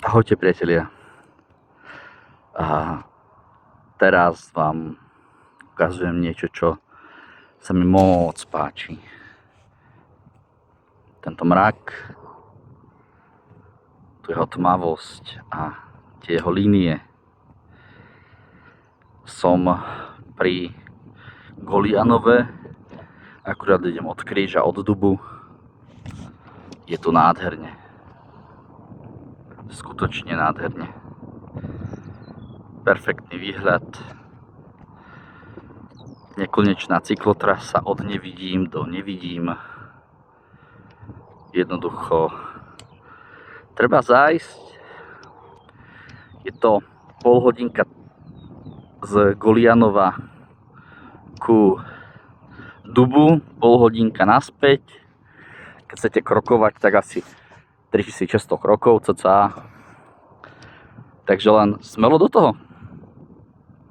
Ahojte priatelia. A teraz vám ukazujem niečo, čo sa mi moc páči. Tento mrak, tu jeho tmavosť a tie jeho línie. Som pri Golianove, akurát idem od kríža, od dubu. Je tu nádherne. Skutočne nádherne. Perfektný výhľad. Nekonečná cyklotrasa od nevidím do nevidím. Jednoducho treba zájsť. Je to pol hodinka z Golianova ku dubu, pol hodinka naspäť. Keď chcete krokovať, tak asi 3600 krokov cca. Takže len smelo do toho.